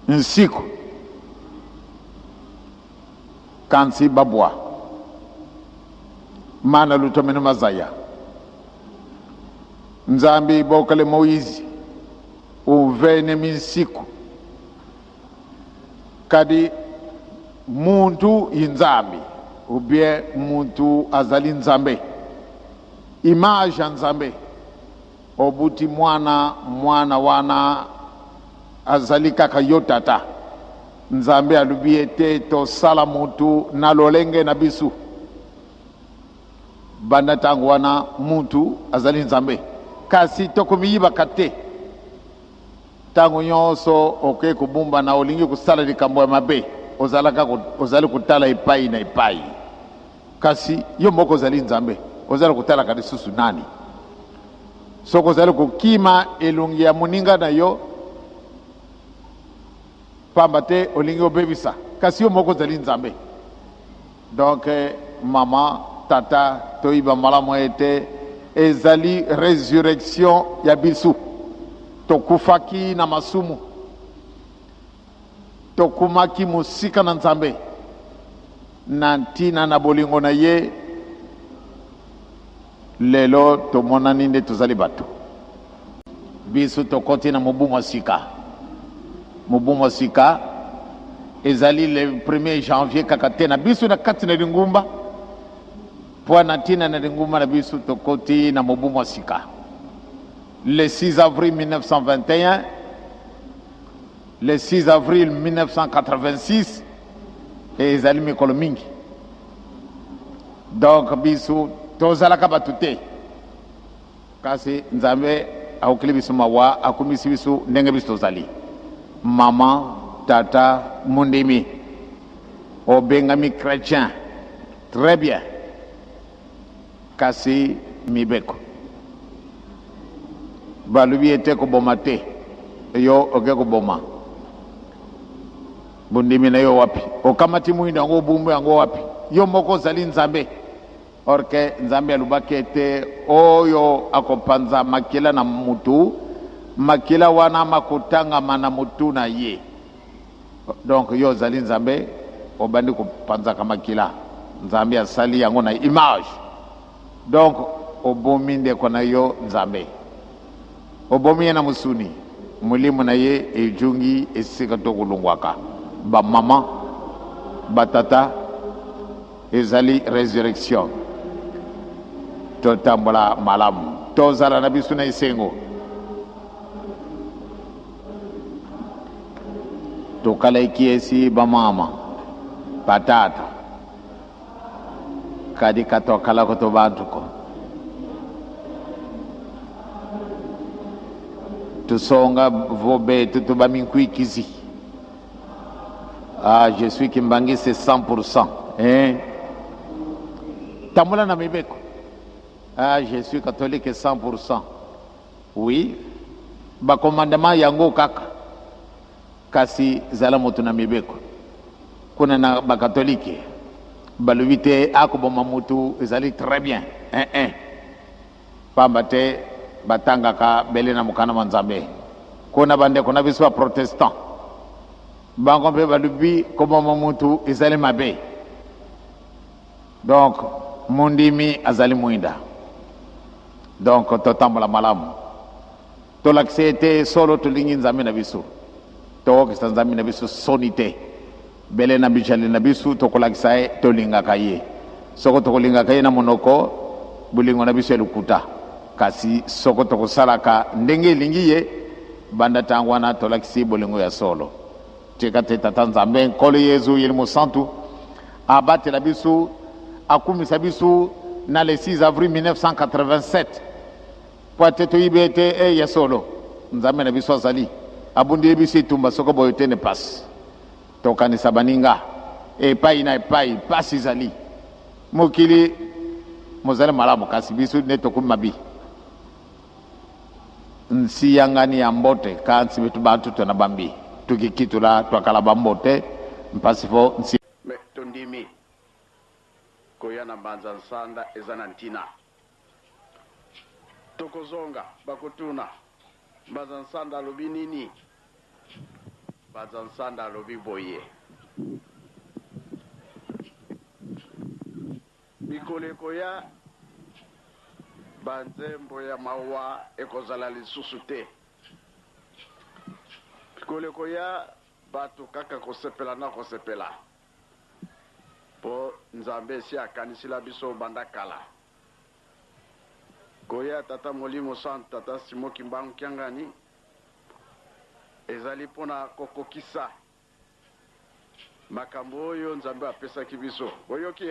nsiku kansi babwa mana lutomene mazaya nzambi bokale Moizi uvene minsiku kadi muntu inzambi ubie muntu azali nzambe image nzambe obuti mwana wana azali kaka yotata nzambe alubie te to sala muntu na lolenge na bisu banda tangu wana muntu azali nzambe kasi tokumiyiba kate tangu nyonso oke kubumba na olingi kusala likambo ya mabe ozali kutala ipai na ipai kasi yo moko ozali nzambe ozali kutala kadi susu nani soko ozali kukima elungi ya muninga na yo pamba te olingi obebisa kasi yo moko ozali nzambe. Donc mama tata toyiba malamu ete ezali résurrection ya bisu tokufaki na masumu tokumaki musika na nzambe na ntina na bolingo na ye lelo tomonani nde tozali bato biso tokoti na mobumu ya sika ezali le 1er janvier kaka te na biso na kati na lingumba po na ntina na lingumba na biso tokoti na mobumu ya sika le 6 avril 1921 le 6 avril 1986 ezali mikolo mingi donc biso tozalaka bato te kasi nzambe aokili biso mawa akumisi biso ndenge biso tozali mama tata mundimi obengami chrétien très bien kasi mibeko balubi ete koboma te yo oke koboma bundimi na yo wapi okamati mwinda yango bumbu yango wapi yo moko ozali nzambe orke nzambe alubaki ete oyo akopanza makila na mutu makila wana makutangama na mutu na ye donc yo ozali nzambe obandi kopanzaka makila nzambe asali yango na image donc obomi ndeko na yo nzambe obomi ye na musuni mulimu na ye ejungi esika tokulungwaka bamama batata ezali résurrection totambola malamu tozala na biso na esengo tokala ekiesi bamama batata kadi katokala koto bantuko tusonga vobe tutubaminkuikizi je suis Kimbangi, c'est 100%. Hein? Tamula na mibeko. Je suis catholique 100%. Oui. Ba commandement yango kaka. Kasi zala moto na mibeko. Kuna na ba catholique. Balubite akoboma mutu ezali très bien. Pambate batanga ka bele na mukana manzambe. Kuna bande kuna biso protestant. Bango mpe balubi koboma mutu ezali mabe donc mundimi azali mwinda donc totambola malamu tolakisi ete solo tolingi nzambe na biso tookisa nzambe na biso soni te bele na bijali na biso tokolakisa ye tolingaka ye soko tokolingaka ye na monoko bolingo na biso elukuta kasi soko tokosalaka ndenge elingi ye banda ntango wana tolakisi bolingo ya solo tekate tata nzambe nkolo yezu yeli mosantu abatela biso akumisa biso na le 6 avril 1987 po ate toyibi ete ya solo nzambe na biso azali abundeli biso etumba soko boyo te ne pasi tokanisa baninga epai na epai pasi ezali mokili mozali malamu kasi biso nde tokumi mabi nsi yangani ya mbote ka nsi betu bantu tona bambi tukikitula twakala bambote mpasifo nsi tondimi koyana mbanza nsanda ezana ntina tokozonga bakutuna mbanza nsanda alobi nini Banzansanda alobi boye. Bikoleko ya banzembo ya mawa ekozala lisusu te. Bikoleko ya bato kaka kosepela na kosepela. Po nzambe esi akanisila biso banda kala. Koya tata molimo sant tata Simoki Mbangu Kiangani ezali pona kokokisa makambo oyo nzambe apesaki biso. Boyoki